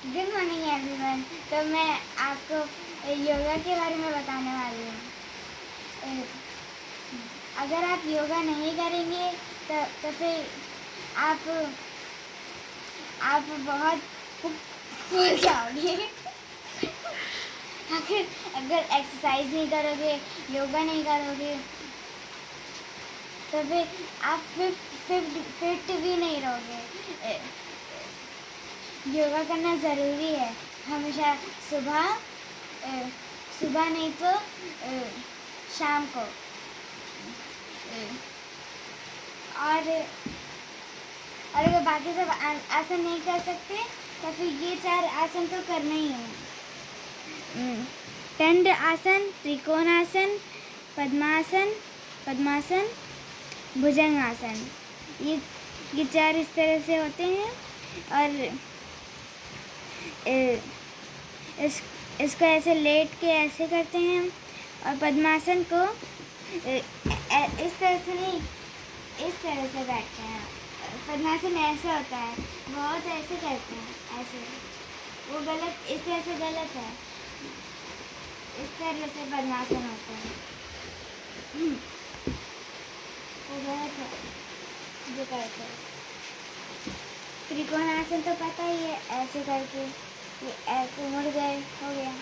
Good morning everyone. तो मैं आपको योगा के बारे में बताने वाली हूँ। अगर आप योगा नहीं करेंगे तो फिर आप बहुत फूल जाओगे। अगर एक्सरसाइज नहीं करोगे, योगा नहीं करोगे, तो फिर आप फिट भी नहीं रहोगे। योगा करना ज़रूरी है हमेशा, सुबह नहीं तो शाम को। और अगर बाकी सब आसन नहीं कर सकते तो फिर ये 4 आसन तो करना ही है। दंड आसन, त्रिकोणासन, पद्मासन, भुजंग आसन। ये 4 इस तरह से होते हैं। और इसको ऐसे लेट के ऐसे करते हैं। और पद्मासन को इस तरह से नहीं, इस तरह से बैठते हैं। पद्मासन ऐसे होता है, बहुत ऐसे करते हैं, ऐसे। वो गलत, इस तरह से गलत है। इस तरह से पद्मासन होता है, वो गलत है जो करते हैं। त्रिकोणासन तो पता ही है, ऐसे करके ये ऐसे मुड़ गए, हो गया।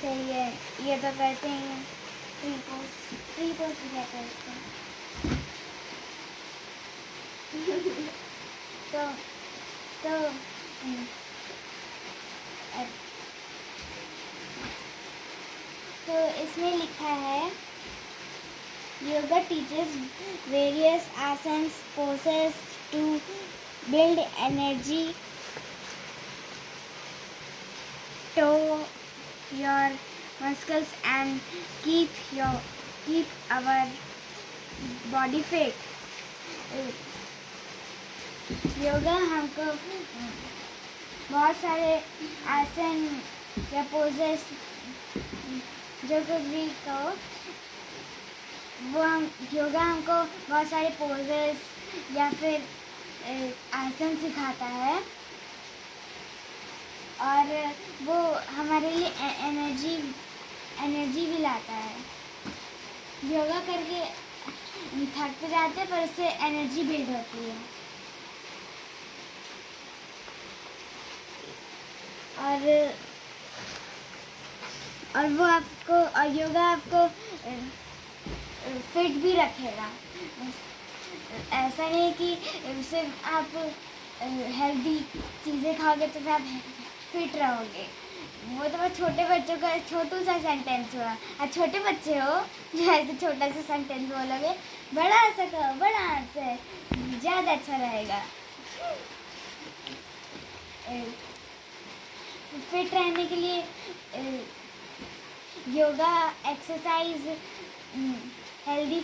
फिर ये तो करते ही हैं। फ्री पोज भी कहते हैं इसको। तो इसमें लिखा है, yoga teaches various asanas poses to build energy to your muscles and keep our body fit. Yoga हमको बहुत सारे आसन या पोजेस, जो कुछ भी कहो, योगा हमको बहुत सारे पोजेस या फिर आसन सिखाता है। और वो हमारे लिए एनर्जी भी लाता है। योगा करके थक तो जाते हैं, पर उससे एनर्जी बिल्ड होती है। और वो आपको, और योगा आपको फिट भी रखेगा। ऐसा नहीं कि सिर्फ आप हेल्दी चीज़ें खाओगे तो फिर आप फिट रहोगे। वो तो बस छोटे बच्चों का छोटू सा सेंटेंस हुआ। और छोटे बच्चे हो जो ऐसे छोटा सा सेंटेंस बोलोगे, बड़ा ऐसा कहो, बड़ा से ज़्यादा अच्छा रहेगा। फिट रहने के लिए योगा, एक्सरसाइज, हेल्दी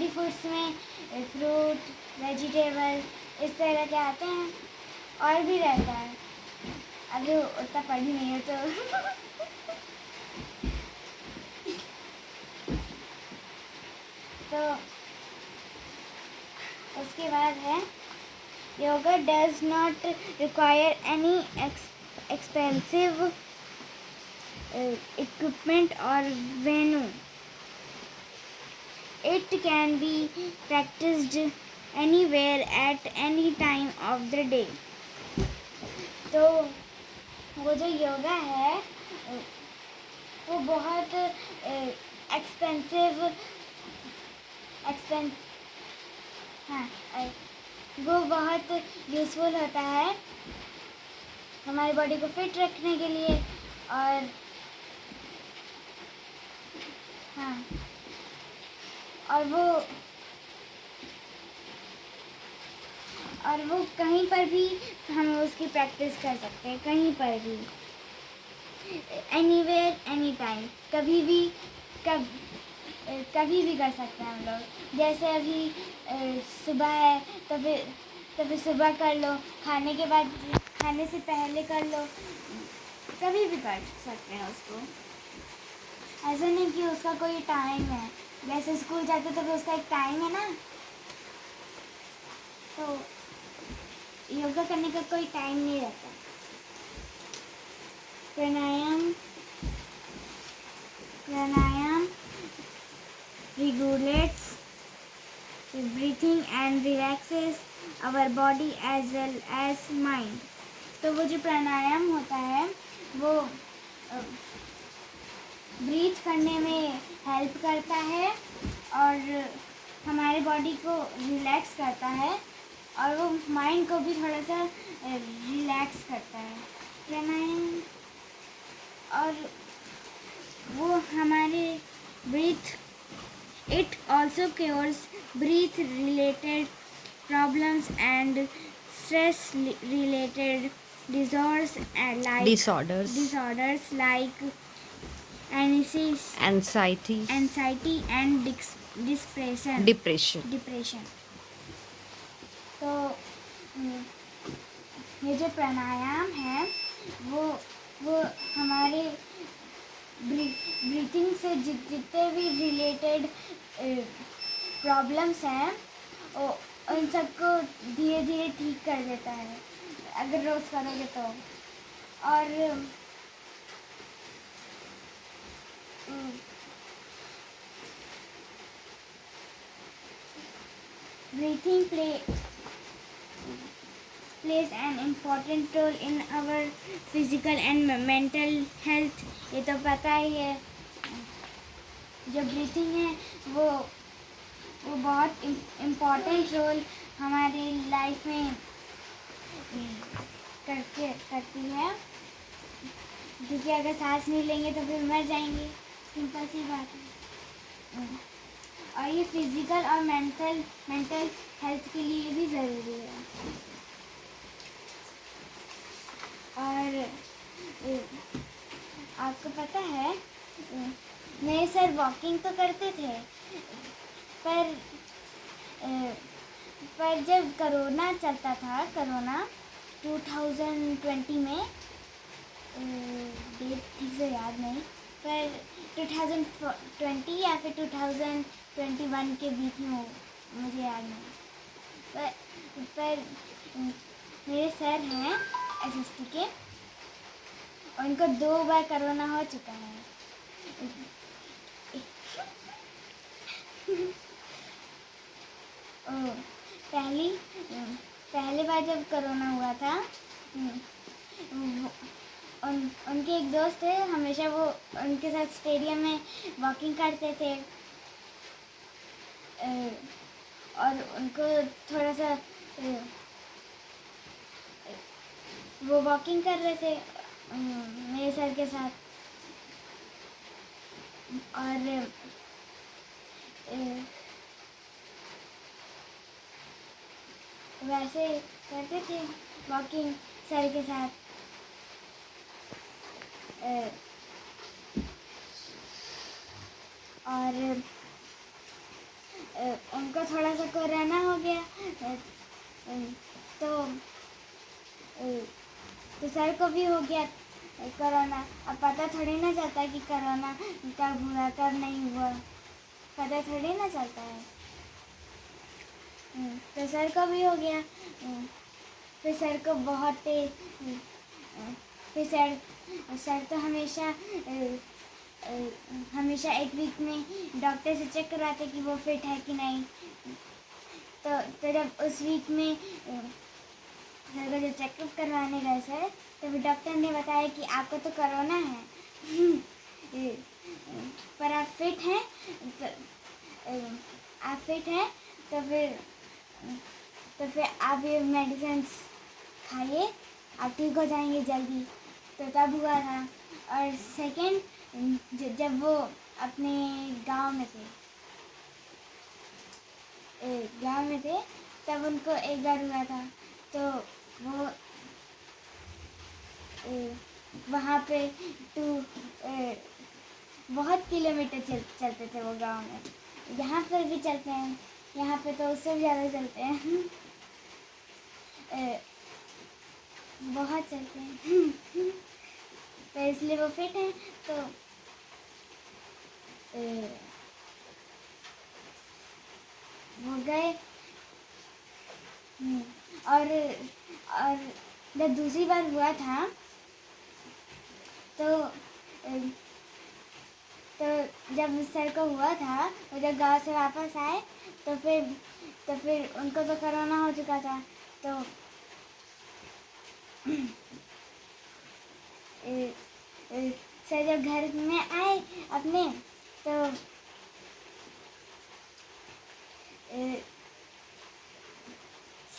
फूड्स में फ्रूट, वेजिटेबल, इस तरह के आते हैं। और भी रहता है, अभी उतना पढ़ी नहीं है तो उसके बाद है, yoga does not require any expensive equipment or venue. It can be practiced anywhere at any time of the day. तो वो जो योगा है वो बहुत वो बहुत यूज़फुल होता है हमारी बॉडी को फिट रखने के लिए। और और वो कहीं पर भी हम उसकी प्रैक्टिस कर सकते हैं, कहीं पर भी, एनीवेयर एनी टाइम, कभी भी कर सकते हैं हम लोग। जैसे अभी सुबह है तो फिर सुबह कर लो, खाने के बाद, खाने से पहले कर लो, कभी भी कर सकते हैं उसको। ऐसा नहीं कि उसका कोई टाइम है। जैसे स्कूल जाते तो फिर उसका एक टाइम है ना। तो योगा करने का कोई टाइम नहीं रहता। प्राणायाम regulates the breathing and relaxes our body as well as mind। तो वो जो प्राणायाम होता है वो ब्रीथ करने में हेल्प करता है और हमारे बॉडी को रिलैक्स करता है और वो माइंड को भी थोड़ा सा रिलैक्स करता है प्राणायाम। और वो हमारे breath it also cures breath related problems and stress related disorders like anxiety and depression। तो ये जो प्राणायाम है वो हमारे ब्रीथिंग से जितने भी रिलेटेड प्रॉब्लम्स हैं उन सबको धीरे धीरे ठीक कर देता है अगर रोज़ करोगे तो। और breathing plays an important role in our physical and mental health। ये तो पता ही है। जो ब्रीथिंग है वो बहुत इम्पोर्टेंट रोल हमारे लाइफ में करती है, क्योंकि अगर सांस नहीं लेंगे तो फिर मर जाएंगे, सिंपल सी बात है। और ये फिजिकल और मेंटल हेल्थ के लिए भी ज़रूरी है। और आपको पता है मेरे सर वॉकिंग तो करते थे पर जब कोरोना चलता था 2020 में, डेट ठीक से याद नहीं, पर 2020 या फिर 2021 के बीच में हो, मुझे याद नहीं। पर मेरे सर हैं SST के और उनको 2 बार कोरोना हो चुका है। पहली बार जब कोरोना हुआ था उनके एक दोस्त थे, हमेशा वो उनके साथ स्टेडियम में वॉकिंग करते थे और उनको थोड़ा सा वो वॉकिंग कर रहे थे मेरे सर के साथ और वैसे करते थे वॉकिंग सर के साथ। और उनको थोड़ा सा कोरोना हो गया तो सर को भी हो गया कोरोना। अब पता थोड़ी ना चलता कि कोरोना कब हुआ कब नहीं हुआ, पता थोड़ी ना चलता है। तो सर को भी हो गया। फिर सर को बहुत फिर सर तो हमेशा एक वीक में डॉक्टर से चेक करवाते कि वो फिट है कि नहीं। तो जब उस वीक में सर को जब चेकअप करवाने गए सर, तो फिर डॉक्टर ने बताया कि आपको तो कोरोना है पर आप फिट हैं तो फिर आप ये मेडिसिन खाइए, आप ठीक हो जाएंगे जल्दी। तो तब हुआ था। और सेकेंड जब वो अपने गांव में थे तब उनको एक बार हुआ था। तो वो वहाँ पे बहुत किलोमीटर चलते थे वो गांव में। यहाँ पर भी चलते हैं, यहाँ पे तो उससे भी ज़्यादा चलते हैं बहुत चलते हैं तो इसलिए वो फिट हैं। तो वो गए हम्म, और जब दूसरी बार हुआ था तो तो जब सर को हुआ था और जब गाँव से वापस आए तो फिर उनको तो कोरोना हो चुका था। तो सर जब घर में आए अपने तो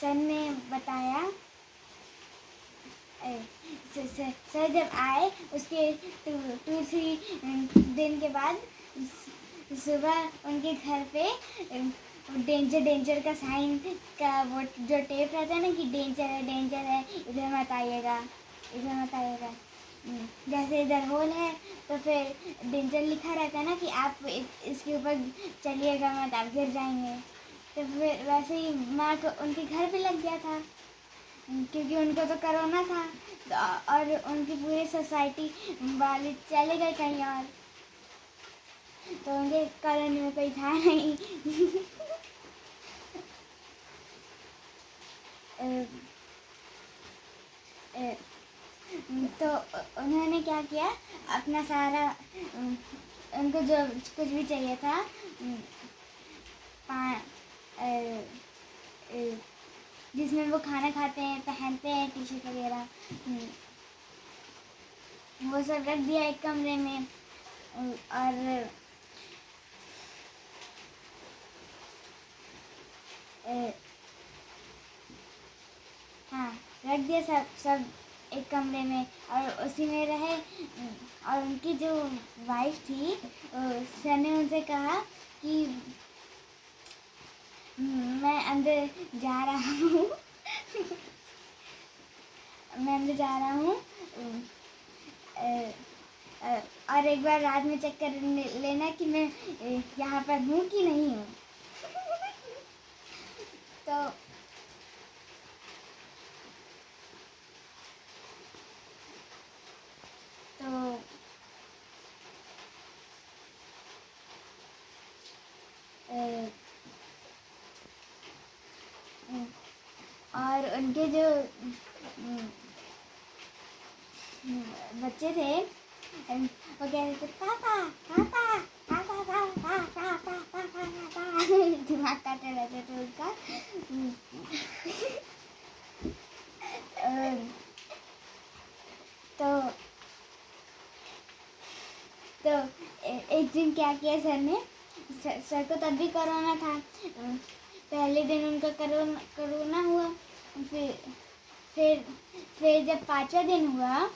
सर ने बताया सर जब आए उसके 2-3 दिन के बाद सुबह उनके घर पे डेंजर का साइन का वो जो टेप रहता है ना कि डेंजर है, इधर मत आइएगा, इधर मत आइएगा। जैसे इधर होल है तो फिर डेंजर लिखा रहता है ना कि आप इसके ऊपर चलिएगा मत, आप गिर जाएंगे। तो फिर वैसे ही माँ को उनके घर पे लग गया था क्योंकि उनको तो कोरोना था। और उनकी पूरी सोसाइटी वाले चले गए कहीं और, तो उनके कॉलोनी में कोई था नहीं। तो उन्होंने क्या किया, अपना सारा उनको जो कुछ भी चाहिए था जिसमें वो खाना खाते हैं, पहनते हैं, टी शर्ट वगैरह, वो सब रख दिया एक कमरे में। और हाँ, रख दिया सब एक कमरे में और उसी में रहे। और उनकी जो वाइफ थी सर ने उनसे कहा कि मैं अंदर जा रहा हूँ। मैं अंदर जा रहा हूँ और एक बार रात में चेक कर लेना कि मैं यहाँ पर हूँ कि नहीं हूँ। तो और उनके जो बच्चे थे वो कह रहे थे पापा पापा पापा पापा पापा पापा पापा, दिमाग काटे रहते थे उनका। तो तो एक दिन क्या किया सर ने, सर को तब भी कोरोना था। पहले दिन उनका कोरोना हुआ। फिर जब 5वां दिन हुआ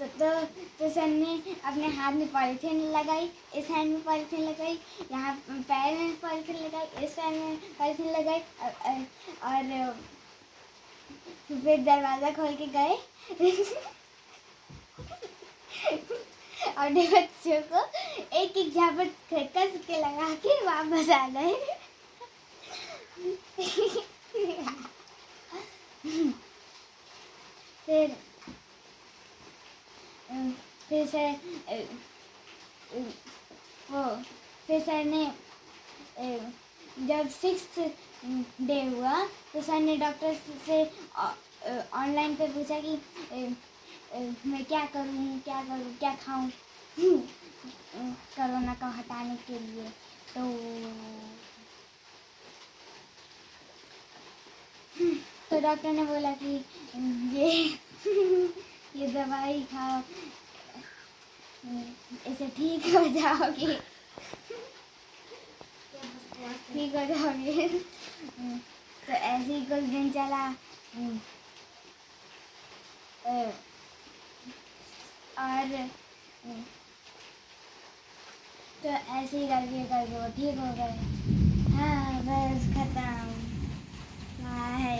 तो सर ने अपने हाथ में पॉलीथीन लगाई, इस हैंड में पॉलीथीन लगाई, यहाँ पैर में पॉलीथीन लगाई, इस पैर में पॉलीथीन लगाई और फिर दरवाज़ा खोल के गए। और बच्चों को एक एक झापट कस के लगा के वापस आ गए। फिर सर फिर सर ने जब 6th डे हुआ तो सर ने डॉक्टर से ऑनलाइन पे पूछा कि मैं क्या करूँ क्या खाऊँ कोरोना को हटाने के लिए। तो डॉक्टर ने बोला कि ये दवाई खाओ, इसे ठीक हो जाओगे, ठीक हो जाओगे। तो ऐसे ही कुछ दिन चला और तो ऐसे ही करके वो ठीक हो गए। हाँ बस खत्म। बाय।